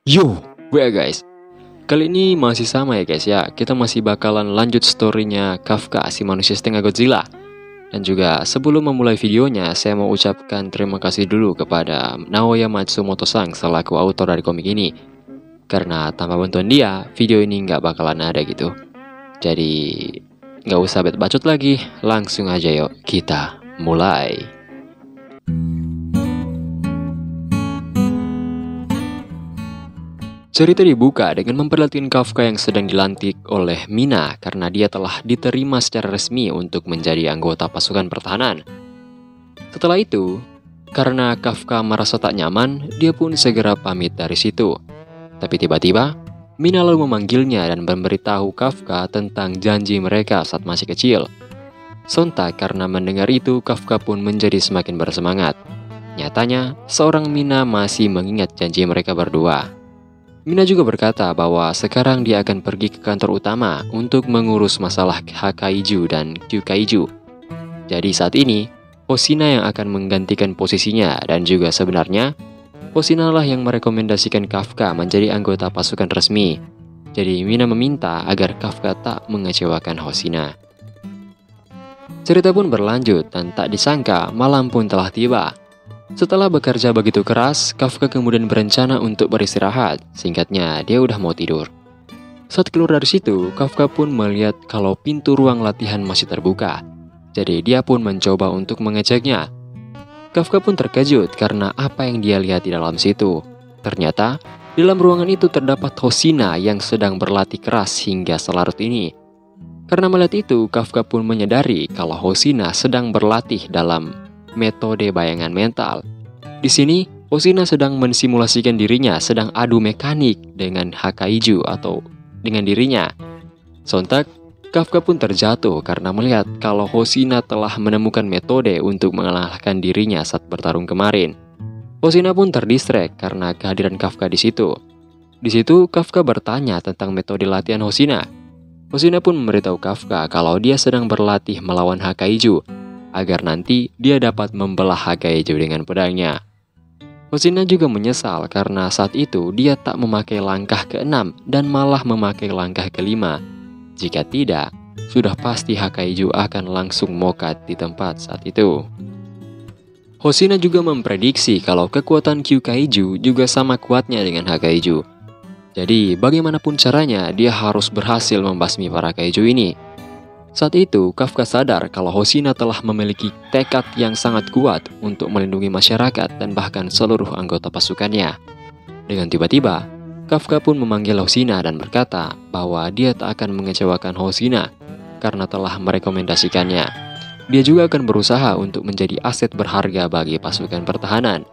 Yo, WA guys. Kali ini masih sama ya guys ya. Kita masih bakalan lanjut storynya Kafka si manusia setengah Godzilla. Dan juga sebelum memulai videonya, saya mau ucapkan terima kasih dulu kepada Naoya Matsumoto-san selaku autor dari komik ini. Karena tanpa bantuan dia, video ini nggak bakalan ada gitu. Jadi nggak usah bacot lagi, langsung aja yuk kita mulai. Cerita dibuka dengan memperlihatkan Kafka yang sedang dilantik oleh Mina karena dia telah diterima secara resmi untuk menjadi anggota pasukan pertahanan. Setelah itu, karena Kafka merasa tak nyaman, dia pun segera pamit dari situ. Tapi tiba-tiba, Mina lalu memanggilnya dan memberitahu Kafka tentang janji mereka saat masih kecil. Sontak karena mendengar itu, Kafka pun menjadi semakin bersemangat. Nyatanya, seorang Mina masih mengingat janji mereka berdua. Mina juga berkata bahwa sekarang dia akan pergi ke kantor utama untuk mengurus masalah Hakaiju dan Kyukaiju. Jadi saat ini, Hoshina yang akan menggantikan posisinya dan juga sebenarnya, Hoshina lah yang merekomendasikan Kafka menjadi anggota pasukan resmi. Jadi Mina meminta agar Kafka tak mengecewakan Hoshina. Cerita pun berlanjut dan tak disangka malam pun telah tiba. Setelah bekerja begitu keras, Kafka kemudian berencana untuk beristirahat. Singkatnya, dia udah mau tidur. Saat keluar dari situ, Kafka pun melihat kalau pintu ruang latihan masih terbuka. Jadi dia pun mencoba untuk mengeceknya. Kafka pun terkejut karena apa yang dia lihat di dalam situ. Ternyata, di dalam ruangan itu terdapat Hoshina yang sedang berlatih keras hingga selarut ini. Karena melihat itu, Kafka pun menyadari kalau Hoshina sedang berlatih dalam metode bayangan mental. Di sini, Hoshina sedang mensimulasikan dirinya sedang adu mekanik dengan Hakaiju atau dengan dirinya. Sontak, Kafka pun terjatuh karena melihat kalau Hoshina telah menemukan metode untuk mengalahkan dirinya saat bertarung kemarin. Hoshina pun terdistrek karena kehadiran Kafka di situ. Di situ, Kafka bertanya tentang metode latihan Hoshina. Hoshina pun memberitahu Kafka kalau dia sedang berlatih melawan Hakaiju, agar nanti dia dapat membelah Hakaiju dengan pedangnya. Hoshina juga menyesal karena saat itu dia tak memakai langkah ke-6 dan malah memakai langkah ke-5. Jika tidak, sudah pasti Hakaiju akan langsung mokat di tempat saat itu. Hoshina juga memprediksi kalau kekuatan Kyukaiju juga sama kuatnya dengan Hakaiju. Jadi bagaimanapun caranya dia harus berhasil membasmi para Kaiju ini. Saat itu, Kafka sadar kalau Hoshina telah memiliki tekad yang sangat kuat untuk melindungi masyarakat dan bahkan seluruh anggota pasukannya. Dengan tiba-tiba, Kafka pun memanggil Hoshina dan berkata bahwa dia tak akan mengecewakan Hoshina karena telah merekomendasikannya. Dia juga akan berusaha untuk menjadi aset berharga bagi pasukan pertahanan.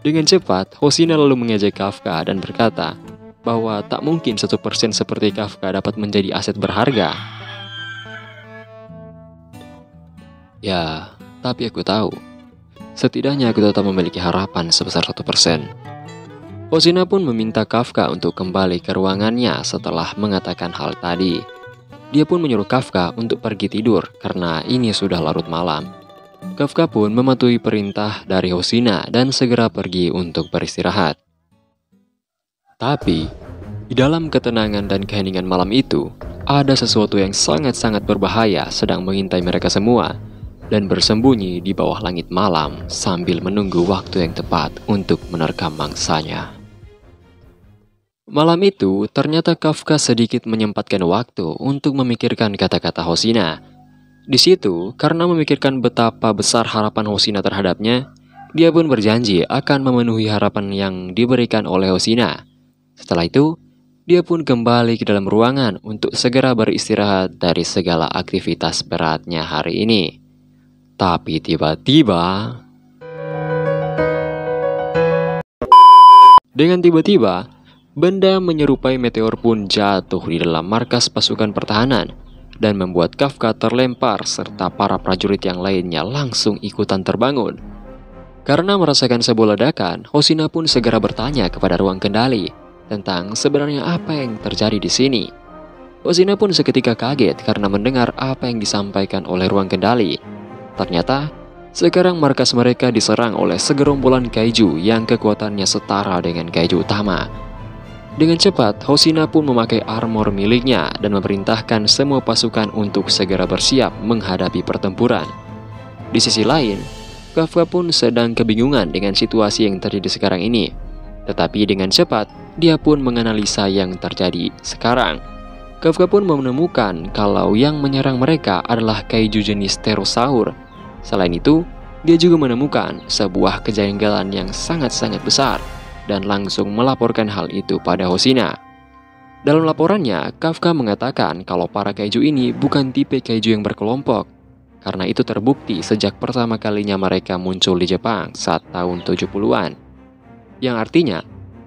Dengan cepat, Hoshina lalu mengejek Kafka dan berkata bahwa tak mungkin 1% seperti Kafka dapat menjadi aset berharga. Ya, tapi aku tahu. Setidaknya aku tetap memiliki harapan sebesar 1%. Hoshina pun meminta Kafka untuk kembali ke ruangannya setelah mengatakan hal tadi. Dia pun menyuruh Kafka untuk pergi tidur karena ini sudah larut malam. Kafka pun mematuhi perintah dari Hoshina dan segera pergi untuk beristirahat. Tapi, di dalam ketenangan dan keheningan malam itu, ada sesuatu yang sangat-sangat berbahaya sedang mengintai mereka semua dan bersembunyi di bawah langit malam sambil menunggu waktu yang tepat untuk menerkam mangsanya. Malam itu, ternyata Kafka sedikit menyempatkan waktu untuk memikirkan kata-kata Hoshina. Di situ, karena memikirkan betapa besar harapan Hoshina terhadapnya, dia pun berjanji akan memenuhi harapan yang diberikan oleh Hoshina. Setelah itu, dia pun kembali ke dalam ruangan untuk segera beristirahat dari segala aktivitas beratnya hari ini. Tapi tiba-tiba, dengan tiba-tiba, benda menyerupai meteor pun jatuh di dalam markas pasukan pertahanan dan membuat Kafka terlempar serta para prajurit yang lainnya langsung ikutan terbangun. Karena merasakan sebuah ledakan, Hoshina pun segera bertanya kepada ruang kendali tentang sebenarnya apa yang terjadi di sini. Hoshina pun seketika kaget karena mendengar apa yang disampaikan oleh ruang kendali. Ternyata, sekarang markas mereka diserang oleh segerombolan kaiju yang kekuatannya setara dengan kaiju utama. Dengan cepat, Hosina pun memakai armor miliknya dan memerintahkan semua pasukan untuk segera bersiap menghadapi pertempuran. Di sisi lain, Kafka pun sedang kebingungan dengan situasi yang terjadi sekarang ini. Tetapi dengan cepat, dia pun menganalisa yang terjadi sekarang. Kafka pun menemukan kalau yang menyerang mereka adalah kaiju jenis pterosaur. Selain itu, dia juga menemukan sebuah kejanggalan yang sangat-sangat besar dan langsung melaporkan hal itu pada Hosina. Dalam laporannya, Kafka mengatakan kalau para kaiju ini bukan tipe kaiju yang berkelompok, karena itu terbukti sejak pertama kalinya mereka muncul di Jepang saat tahun 70-an. Yang artinya,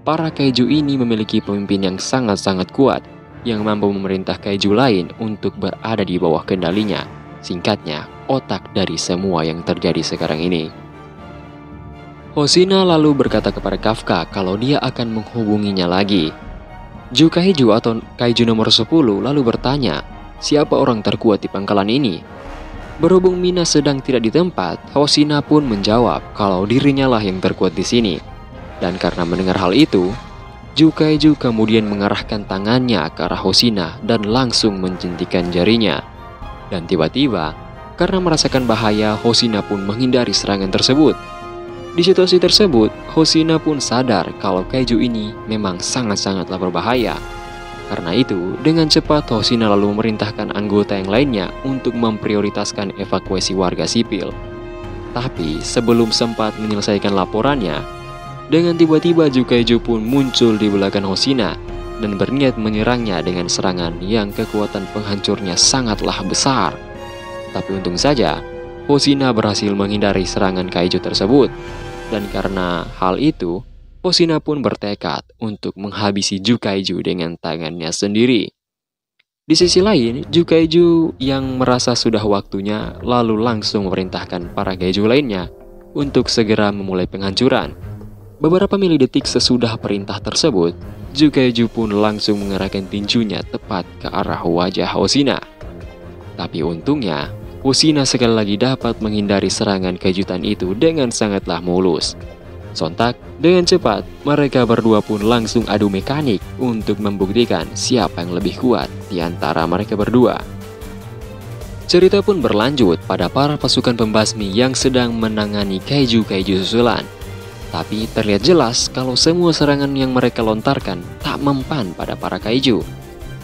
para kaiju ini memiliki pemimpin yang sangat-sangat kuat yang mampu memerintah kaiju lain untuk berada di bawah kendalinya. Singkatnya, otak dari semua yang terjadi sekarang ini. Hosina lalu berkata kepada Kafka kalau dia akan menghubunginya lagi. Jukaiju atau kaiju nomor 10 lalu bertanya, siapa orang terkuat di pangkalan ini? Berhubung Mina sedang tidak di tempat, Hosina pun menjawab kalau dirinya lah yang terkuat di sini. Dan karena mendengar hal itu, Jukaiju kemudian mengarahkan tangannya ke arah Hosina dan langsung menjentikan jarinya. Dan tiba-tiba, karena merasakan bahaya, Hosina pun menghindari serangan tersebut. Di situasi tersebut, Hosina pun sadar kalau kaiju ini memang sangat-sangatlah berbahaya. Karena itu, dengan cepat Hosina lalu memerintahkan anggota yang lainnya untuk memprioritaskan evakuasi warga sipil. Tapi sebelum sempat menyelesaikan laporannya, dengan tiba-tiba Jukaiju pun muncul di belakang Hosina dan berniat menyerangnya dengan serangan yang kekuatan penghancurnya sangatlah besar. Tapi untung saja, Hosina berhasil menghindari serangan kaiju tersebut. Dan karena hal itu, Hosina pun bertekad untuk menghabisi Jukaiju dengan tangannya sendiri. Di sisi lain, Jukaiju yang merasa sudah waktunya lalu langsung memerintahkan para kaiju lainnya untuk segera memulai penghancuran. Beberapa milidetik sesudah perintah tersebut, Jukaiju pun langsung mengerahkan tinjunya tepat ke arah wajah Hosina. Tapi untungnya, Hosina sekali lagi dapat menghindari serangan kejutan itu dengan sangatlah mulus. Sontak, dengan cepat, mereka berdua pun langsung adu mekanik untuk membuktikan siapa yang lebih kuat di antara mereka berdua. Cerita pun berlanjut pada para pasukan pembasmi yang sedang menangani kaiju-kaiju susulan. Tapi terlihat jelas kalau semua serangan yang mereka lontarkan tak mempan pada para kaiju.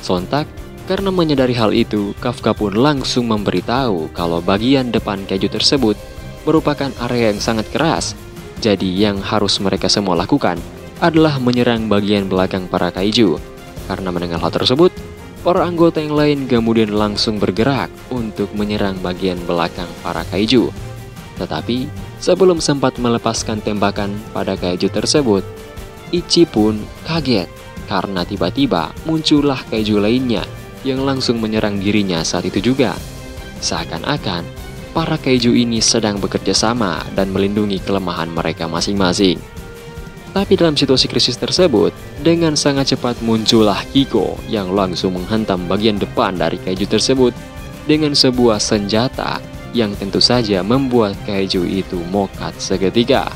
Sontak, karena menyadari hal itu, Kafka pun langsung memberitahu kalau bagian depan kaiju tersebut merupakan area yang sangat keras. Jadi yang harus mereka semua lakukan adalah menyerang bagian belakang para kaiju. Karena mendengar hal tersebut, para anggota yang lain kemudian langsung bergerak untuk menyerang bagian belakang para kaiju. Tetapi sebelum sempat melepaskan tembakan pada kaiju tersebut, Ichi pun kaget karena tiba-tiba muncullah kaiju lainnya yang langsung menyerang dirinya saat itu juga. Seakan-akan para kaiju ini sedang bekerja sama dan melindungi kelemahan mereka masing-masing. Tapi dalam situasi krisis tersebut, dengan sangat cepat muncullah Kiko yang langsung menghantam bagian depan dari kaiju tersebut dengan sebuah senjata yang tentu saja membuat kaiju itu mokat seketika.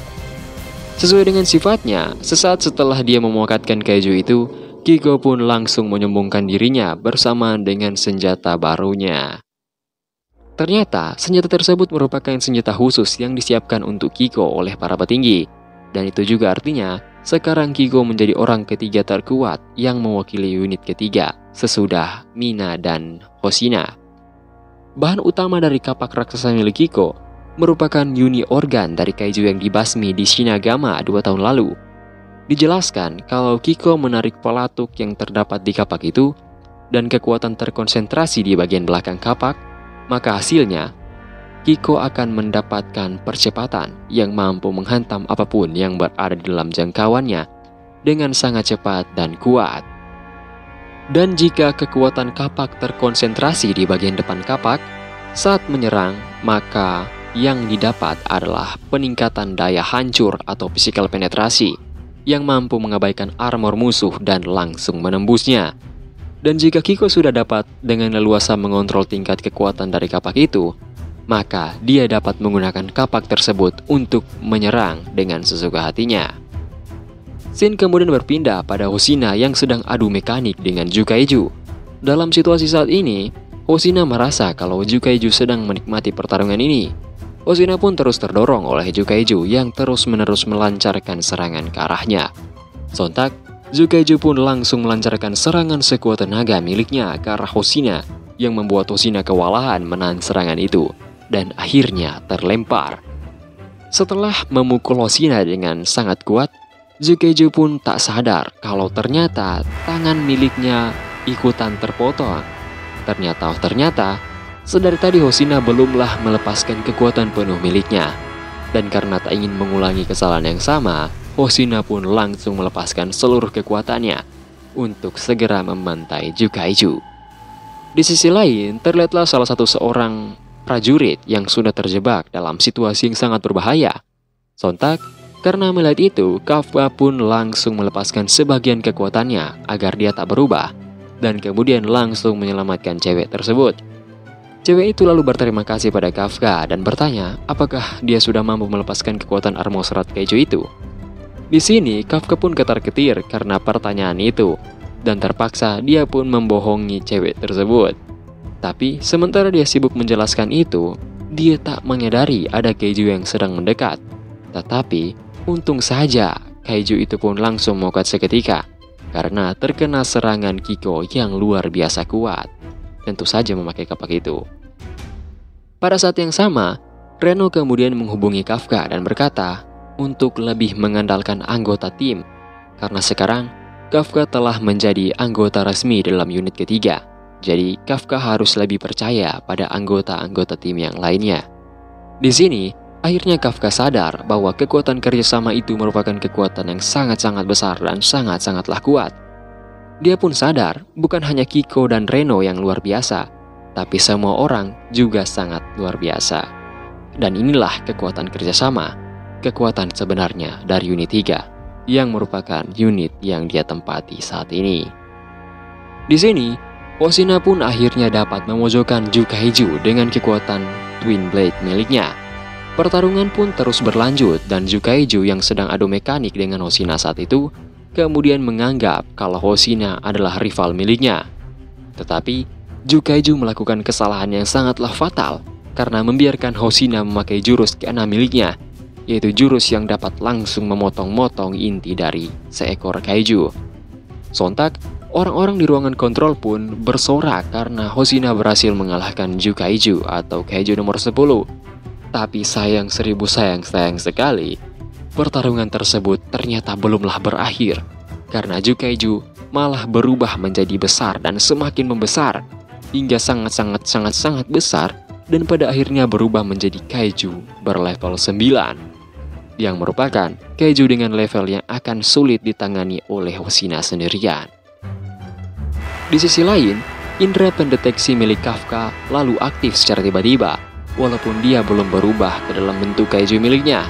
Sesuai dengan sifatnya, sesaat setelah dia memokatkan kaiju itu, Kiko pun langsung menyombongkan dirinya bersamaan dengan senjata barunya. Ternyata, senjata tersebut merupakan senjata khusus yang disiapkan untuk Kiko oleh para petinggi. Dan itu juga artinya, sekarang Kiko menjadi orang ketiga terkuat yang mewakili unit ketiga, sesudah Mina dan Hosina. Bahan utama dari kapak raksasa milik Kiko merupakan uni organ dari kaiju yang dibasmi di Shinagama 2 tahun lalu. Dijelaskan kalau Kiko menarik pelatuk yang terdapat di kapak itu dan kekuatan terkonsentrasi di bagian belakang kapak, maka hasilnya Kiko akan mendapatkan percepatan yang mampu menghantam apapun yang berada di dalam jangkauannya dengan sangat cepat dan kuat. Dan jika kekuatan kapak terkonsentrasi di bagian depan kapak, saat menyerang, maka yang didapat adalah peningkatan daya hancur atau physical penetrasi yang mampu mengabaikan armor musuh dan langsung menembusnya. Dan jika Kiko sudah dapat dengan leluasa mengontrol tingkat kekuatan dari kapak itu, maka dia dapat menggunakan kapak tersebut untuk menyerang dengan sesuka hatinya. Scene kemudian berpindah pada Hoshina yang sedang adu mekanik dengan Jukaiju. Dalam situasi saat ini, Hoshina merasa kalau Jukaiju sedang menikmati pertarungan ini. Hoshina pun terus terdorong oleh Jukaiju yang terus-menerus melancarkan serangan ke arahnya. Sontak, Jukaiju pun langsung melancarkan serangan sekuat tenaga miliknya ke arah Hoshina yang membuat Hoshina kewalahan menahan serangan itu dan akhirnya terlempar. Setelah memukul Hoshina dengan sangat kuat, Jukaiju pun tak sadar kalau ternyata tangan miliknya ikutan terpotong. Ternyata sedari tadi Hoshina belumlah melepaskan kekuatan penuh miliknya. Dan karena tak ingin mengulangi kesalahan yang sama, Hoshina pun langsung melepaskan seluruh kekuatannya untuk segera membantai Jukaiju. Di sisi lain, terlihatlah salah seorang prajurit yang sudah terjebak dalam situasi yang sangat berbahaya. Sontak, karena melihat itu, Kafka pun langsung melepaskan sebagian kekuatannya agar dia tak berubah, dan kemudian langsung menyelamatkan cewek tersebut. Cewek itu lalu berterima kasih pada Kafka dan bertanya apakah dia sudah mampu melepaskan kekuatan armor serat keju itu. Di sini, Kafka pun ketar-ketir karena pertanyaan itu, dan terpaksa dia pun membohongi cewek tersebut. Tapi, sementara dia sibuk menjelaskan itu, dia tak menyadari ada keju yang sedang mendekat. Tetapi, untung saja, kaiju itu pun langsung mogok seketika karena terkena serangan Kiko yang luar biasa kuat. Tentu saja memakai kapak itu. Pada saat yang sama, Reno kemudian menghubungi Kafka dan berkata untuk lebih mengandalkan anggota tim, karena sekarang Kafka telah menjadi anggota resmi dalam unit ketiga. Jadi Kafka harus lebih percaya pada anggota-anggota tim yang lainnya. Di sini, akhirnya Kafka sadar bahwa kekuatan kerjasama itu merupakan kekuatan yang sangat-sangat besar dan sangat-sangatlah kuat. Dia pun sadar bukan hanya Kiko dan Reno yang luar biasa, tapi semua orang juga sangat luar biasa. Dan inilah kekuatan kerjasama, kekuatan sebenarnya dari unit 3, yang merupakan unit yang dia tempati saat ini. Di sini, Hoshina pun akhirnya dapat memojokkan Jukaiju dengan kekuatan Twin Blade miliknya. Pertarungan pun terus berlanjut dan Jukaiju yang sedang adu mekanik dengan Hoshina saat itu kemudian menganggap kalau Hoshina adalah rival miliknya. Tetapi Jukaiju melakukan kesalahan yang sangatlah fatal karena membiarkan Hoshina memakai jurus ke-6 miliknya, yaitu jurus yang dapat langsung memotong-motong inti dari seekor kaiju. Sontak, orang-orang di ruangan kontrol pun bersorak karena Hoshina berhasil mengalahkan Jukaiju atau kaiju nomor 10. Tapi sayang sekali, pertarungan tersebut ternyata belumlah berakhir, karena Jukaiju malah berubah menjadi besar dan semakin membesar, hingga sangat besar, dan pada akhirnya berubah menjadi kaiju berlevel 9, yang merupakan kaiju dengan level yang akan sulit ditangani oleh Hoshina sendirian. Di sisi lain, indera pendeteksi milik Kafka lalu aktif secara tiba-tiba, walaupun dia belum berubah ke dalam bentuk kaiju miliknya.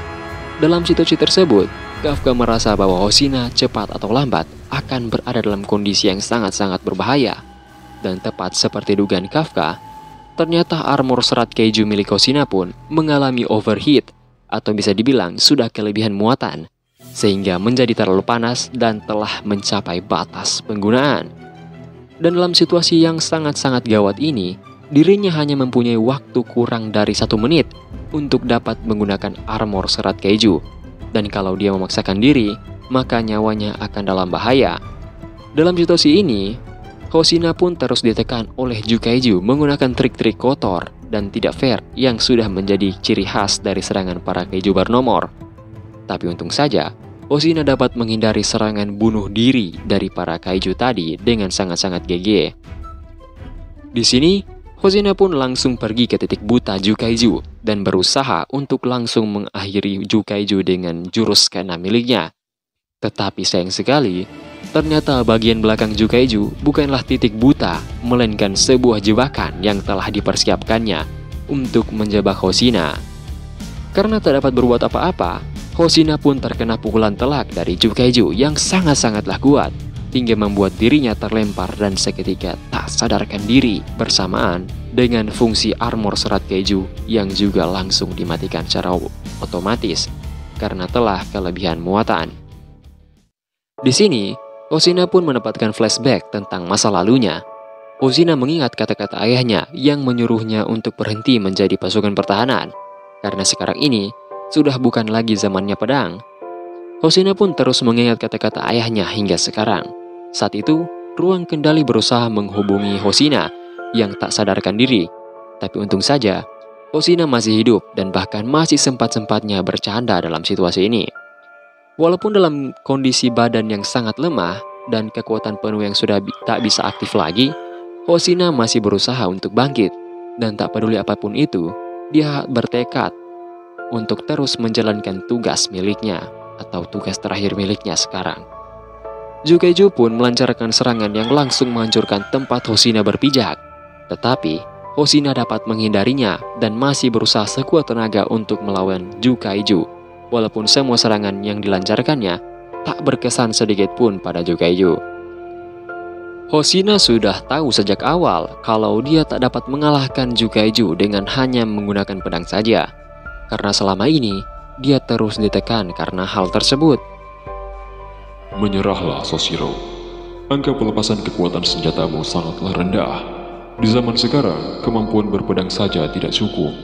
Dalam situasi tersebut, Kafka merasa bahwa Hoshina cepat atau lambat akan berada dalam kondisi yang sangat-sangat berbahaya. Dan tepat seperti dugaan Kafka, ternyata armor serat kaiju milik Hoshina pun mengalami overheat, atau bisa dibilang sudah kelebihan muatan, sehingga menjadi terlalu panas dan telah mencapai batas penggunaan. Dan dalam situasi yang sangat-sangat gawat ini, dirinya hanya mempunyai waktu kurang dari 1 menit untuk dapat menggunakan armor serat kaiju. Dan kalau dia memaksakan diri, maka nyawanya akan dalam bahaya. Dalam situasi ini, Hoshina pun terus ditekan oleh Jukaiju menggunakan trik-trik kotor dan tidak fair yang sudah menjadi ciri khas dari serangan para kaiju bernomor. Tapi untung saja, Hoshina dapat menghindari serangan bunuh diri dari para kaiju tadi dengan sangat-sangat GG. Di sini, Hoshina pun langsung pergi ke titik buta Jukaiju dan berusaha untuk langsung mengakhiri Jukaiju dengan jurus ke-6 miliknya. Tetapi sayang sekali, ternyata bagian belakang Jukaiju bukanlah titik buta, melainkan sebuah jebakan yang telah dipersiapkannya untuk menjebak Hoshina. Karena tak dapat berbuat apa-apa, Hoshina pun terkena pukulan telak dari Jukaiju yang sangat-sangatlah kuat, hingga membuat dirinya terlempar dan seketika tak sadarkan diri bersamaan dengan fungsi armor serat keju yang juga langsung dimatikan secara otomatis karena telah kelebihan muatan. Di sini, Hoshina pun mendapatkan flashback tentang masa lalunya. Hoshina mengingat kata-kata ayahnya yang menyuruhnya untuk berhenti menjadi pasukan pertahanan, karena sekarang ini sudah bukan lagi zamannya pedang. Hoshina pun terus mengingat kata-kata ayahnya hingga sekarang. Saat itu, ruang kendali berusaha menghubungi Hoshina yang tak sadarkan diri. Tapi untung saja, Hoshina masih hidup dan bahkan masih sempat-sempatnya bercanda dalam situasi ini. Walaupun dalam kondisi badan yang sangat lemah dan kekuatan penuh yang sudah tak bisa aktif lagi, Hoshina masih berusaha untuk bangkit. Dan tak peduli apapun itu, dia bertekad untuk terus menjalankan tugas miliknya atau tugas terakhir miliknya sekarang. Jukaiju pun melancarkan serangan yang langsung menghancurkan tempat Hoshina berpijak. Tetapi, Hoshina dapat menghindarinya dan masih berusaha sekuat tenaga untuk melawan Jukaiju. Walaupun semua serangan yang dilancarkannya tak berkesan sedikit pun pada Jukaiju. Hoshina sudah tahu sejak awal kalau dia tak dapat mengalahkan Jukaiju dengan hanya menggunakan pedang saja. Karena selama ini, dia terus ditekan karena hal tersebut. Menyerahlah, Soshiro. Angka pelepasan kekuatan senjatamu sangatlah rendah. Di zaman sekarang, kemampuan berpedang saja tidak cukup.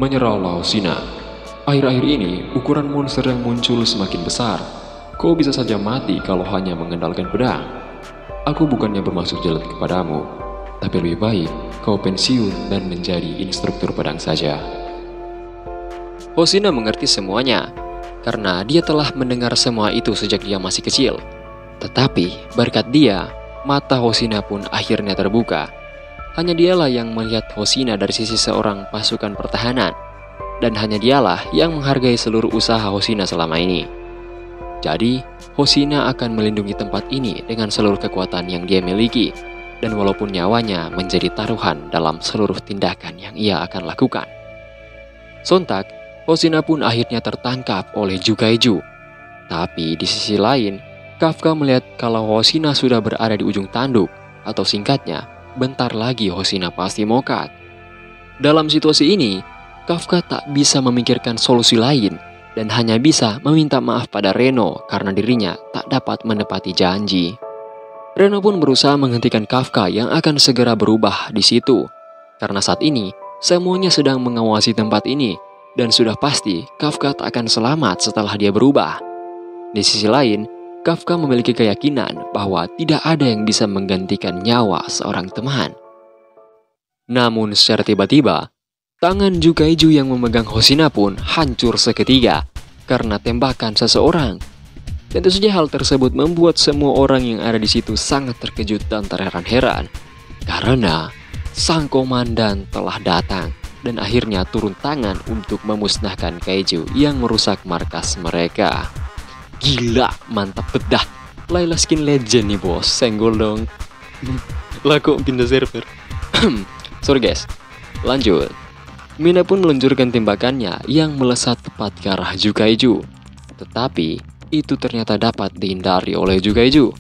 Menyerahlah, Hoshina. Akhir-akhir ini, ukuran monster yang muncul semakin besar. Kau bisa saja mati kalau hanya mengandalkan pedang. Aku bukannya bermaksud jelek kepadamu, tapi lebih baik kau pensiun dan menjadi instruktur pedang saja. Hoshina mengerti semuanya, karena dia telah mendengar semua itu sejak dia masih kecil. Tetapi, berkat dia, mata Hoshina pun akhirnya terbuka. Hanya dialah yang melihat Hoshina dari sisi seorang pasukan pertahanan. Dan hanya dialah yang menghargai seluruh usaha Hoshina selama ini. Jadi, Hoshina akan melindungi tempat ini dengan seluruh kekuatan yang dia miliki. Dan walaupun nyawanya menjadi taruhan dalam seluruh tindakan yang ia akan lakukan. Sontak, Hoshina pun akhirnya tertangkap oleh Jukaiju. Tapi di sisi lain, Kafka melihat kalau Hoshina sudah berada di ujung tanduk. Atau singkatnya, bentar lagi Hoshina pasti mokat. Dalam situasi ini, Kafka tak bisa memikirkan solusi lain dan hanya bisa meminta maaf pada Reno karena dirinya tak dapat menepati janji. Reno pun berusaha menghentikan Kafka yang akan segera berubah di situ. Karena saat ini, semuanya sedang mengawasi tempat ini dan sudah pasti Kafka tak akan selamat setelah dia berubah. Di sisi lain, Kafka memiliki keyakinan bahwa tidak ada yang bisa menggantikan nyawa seorang teman. Namun secara tiba-tiba, tangan Jukaiju yang memegang Hoshina pun hancur seketika karena tembakan seseorang. Tentu saja hal tersebut membuat semua orang yang ada di situ sangat terkejut dan terheran-heran. Karena sang komandan telah datang dan akhirnya turun tangan untuk memusnahkan kaiju yang merusak markas mereka. Gila, mantap bedah. Layla skin legend nih bos, senggol dong. Laku pindah server. Sorry guys, lanjut. Mina pun meluncurkan tembakannya yang melesat tepat ke arah Jukaiju. Tetapi, itu ternyata dapat dihindari oleh Jukaiju.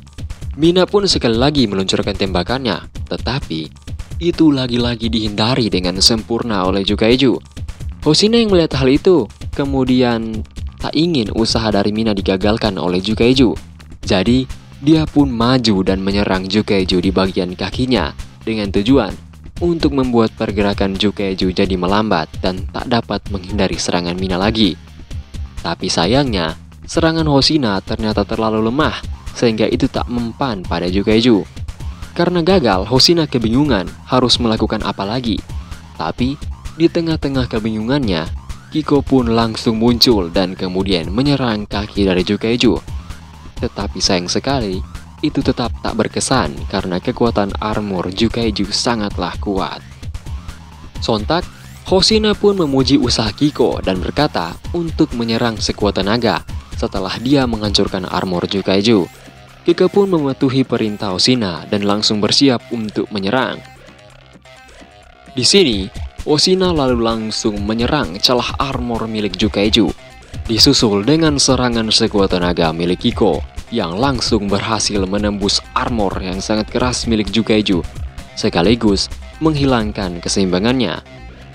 Mina pun sekali lagi meluncurkan tembakannya. Tetapi, itu lagi-lagi dihindari dengan sempurna oleh Jukaiju. Hoshina yang melihat hal itu, kemudian tak ingin usaha dari Mina digagalkan oleh Jukaiju. Jadi, dia pun maju dan menyerang Jukaiju di bagian kakinya dengan tujuan untuk membuat pergerakan Jukaiju jadi melambat dan tak dapat menghindari serangan Mina lagi. Tapi sayangnya, serangan Hoshina ternyata terlalu lemah sehingga itu tak mempan pada Jukaiju. Karena gagal, Hoshina kebingungan harus melakukan apa lagi. Tapi, di tengah-tengah kebingungannya, Kiko pun langsung muncul dan kemudian menyerang kaki dari Jukaiju. Tetapi sayang sekali, itu tetap tak berkesan karena kekuatan armor Jukaiju sangatlah kuat. Sontak, Hoshina pun memuji usaha Kiko dan berkata untuk menyerang sekuat tenaga setelah dia menghancurkan armor Jukaiju. Kiko pun mematuhi perintah Hoshina dan langsung bersiap untuk menyerang. Di sini, Hoshina lalu langsung menyerang celah armor milik Jukaiju, disusul dengan serangan sekuat tenaga milik Kiko yang langsung berhasil menembus armor yang sangat keras milik Jukaiju, sekaligus menghilangkan keseimbangannya.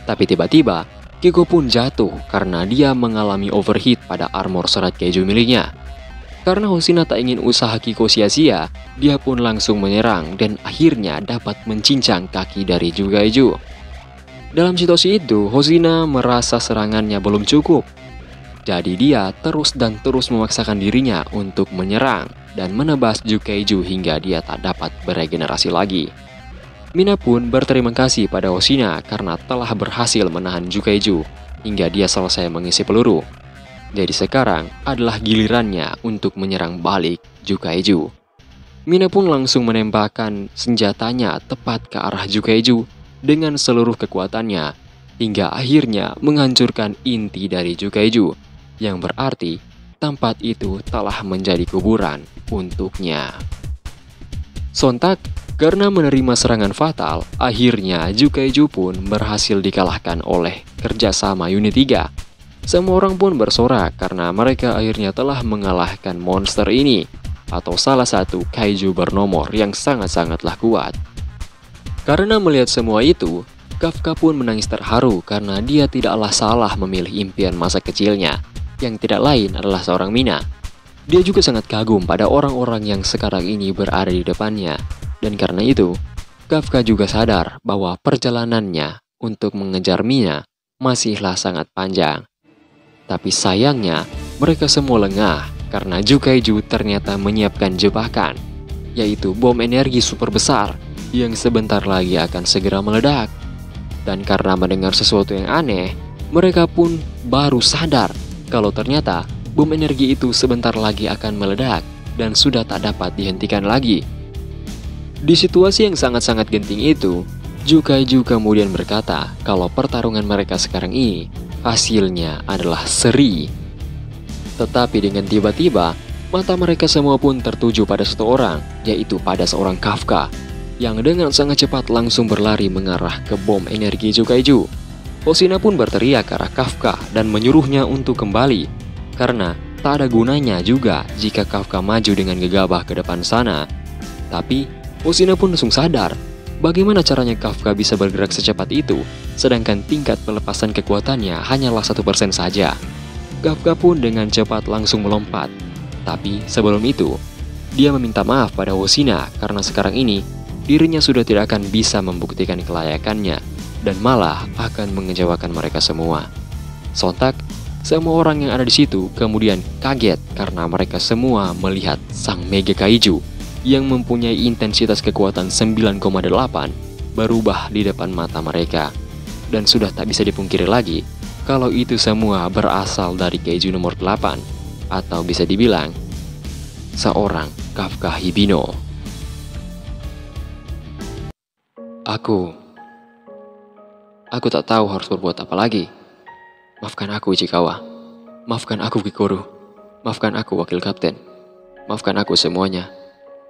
Tapi tiba-tiba, Kiko pun jatuh karena dia mengalami overheat pada armor serat keju miliknya. Karena Hosina tak ingin usaha Kiko sia-sia, dia pun langsung menyerang dan akhirnya dapat mencincang kaki dari Jugaiju. Dalam situasi itu, Hosina merasa serangannya belum cukup. Jadi dia terus memaksakan dirinya untuk menyerang dan menebas Jugaiju hingga dia tak dapat beregenerasi lagi. Mina pun berterima kasih pada Hosina karena telah berhasil menahan Jugaiju hingga dia selesai mengisi peluru. Jadi sekarang adalah gilirannya untuk menyerang balik Jugaiju. Mina pun langsung menembakkan senjatanya tepat ke arah Jugaiju dengan seluruh kekuatannya hingga akhirnya menghancurkan inti dari Jugaiju, yang berarti tempat itu telah menjadi kuburan untuknya. Sontak, karena menerima serangan fatal, akhirnya Jugaiju pun berhasil dikalahkan oleh kerjasama unit 3. Semua orang pun bersorak karena mereka akhirnya telah mengalahkan monster ini, atau salah satu kaiju bernomor yang sangat-sangatlah kuat. Karena melihat semua itu, Kafka pun menangis terharu karena dia tidaklah salah memilih impian masa kecilnya, yang tidak lain adalah seorang Mina. Dia juga sangat kagum pada orang-orang yang sekarang ini berada di depannya, dan karena itu, Kafka juga sadar bahwa perjalanannya untuk mengejar Mina masihlah sangat panjang. Tapi sayangnya, mereka semua lengah karena Jugaiju ternyata menyiapkan jebakan, yaitu bom energi super besar yang sebentar lagi akan segera meledak. Dan karena mendengar sesuatu yang aneh, mereka pun baru sadar kalau ternyata bom energi itu sebentar lagi akan meledak dan sudah tak dapat dihentikan lagi. Di situasi yang sangat-sangat genting itu, Jugaiju kemudian berkata kalau pertarungan mereka sekarang ini hasilnya adalah seri. Tetapi dengan tiba-tiba, mata mereka semua pun tertuju pada satu orang, yaitu pada seorang Kafka, yang dengan sangat cepat langsung berlari mengarah ke bom energi Jugaiju. Hosina pun berteriak ke arah Kafka dan menyuruhnya untuk kembali, karena tak ada gunanya juga jika Kafka maju dengan gegabah ke depan sana. Tapi, Hosina pun langsung sadar bagaimana caranya Kafka bisa bergerak secepat itu, sedangkan tingkat pelepasan kekuatannya hanyalah 1% saja. Kafka pun dengan cepat langsung melompat. Tapi sebelum itu, dia meminta maaf pada Hosina karena sekarang ini dirinya sudah tidak akan bisa membuktikan kelayakannya dan malah akan mengecewakan mereka semua. Sontak, semua orang yang ada di situ kemudian kaget karena mereka semua melihat sang Mega Kaiju yang mempunyai intensitas kekuatan 9,8 berubah di depan mata mereka. Dan sudah tak bisa dipungkiri lagi kalau itu semua berasal dari Kaiju nomor 8, atau bisa dibilang seorang Kafka Hibino. Aku tak tahu harus berbuat apa lagi. Maafkan aku Ichikawa. Maafkan aku Kikoru. Maafkan aku Wakil Kapten. Maafkan aku semuanya.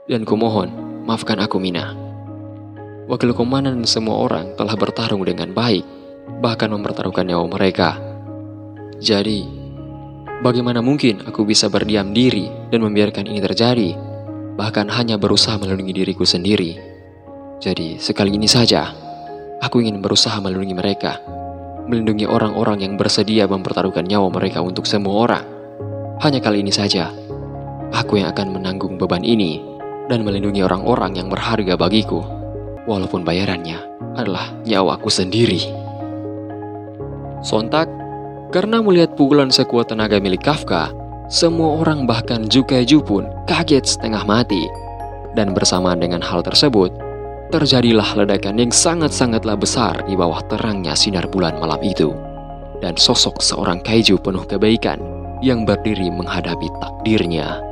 Dan kumohon, maafkan aku Mina. Wakil komandan dan semua orang telah bertarung dengan baik, bahkan mempertaruhkan nyawa mereka. Jadi, bagaimana mungkin aku bisa berdiam diri dan membiarkan ini terjadi, bahkan hanya berusaha melindungi diriku sendiri. Jadi, sekali ini saja, aku ingin berusaha melindungi mereka, melindungi orang-orang yang bersedia mempertaruhkan nyawa mereka untuk semua orang. Hanya kali ini saja, aku yang akan menanggung beban ini dan melindungi orang-orang yang berharga bagiku, walaupun bayarannya adalah nyawaku sendiri. Sontak, karena melihat pukulan sekuat tenaga milik Kafka, semua orang bahkan Jugaiju pun kaget setengah mati. Dan bersamaan dengan hal tersebut, terjadilah ledakan yang sangat-sangatlah besar di bawah terangnya sinar bulan malam itu. Dan sosok seorang kaiju penuh kebaikan yang berdiri menghadapi takdirnya.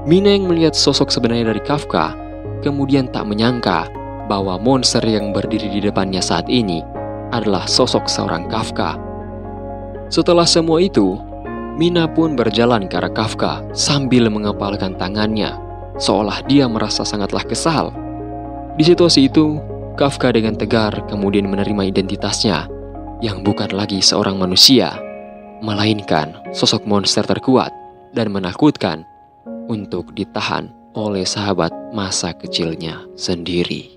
Mina yang melihat sosok sebenarnya dari Kafka, kemudian tak menyangka bahwa monster yang berdiri di depannya saat ini adalah sosok seorang Kafka. Setelah semua itu, Mina pun berjalan ke arah Kafka sambil mengepalkan tangannya, seolah dia merasa sangatlah kesal. Di situasi itu, Kafka dengan tegar kemudian menerima identitasnya, yang bukan lagi seorang manusia, melainkan sosok monster terkuat dan menakutkan untuk ditahan oleh sahabat masa kecilnya sendiri.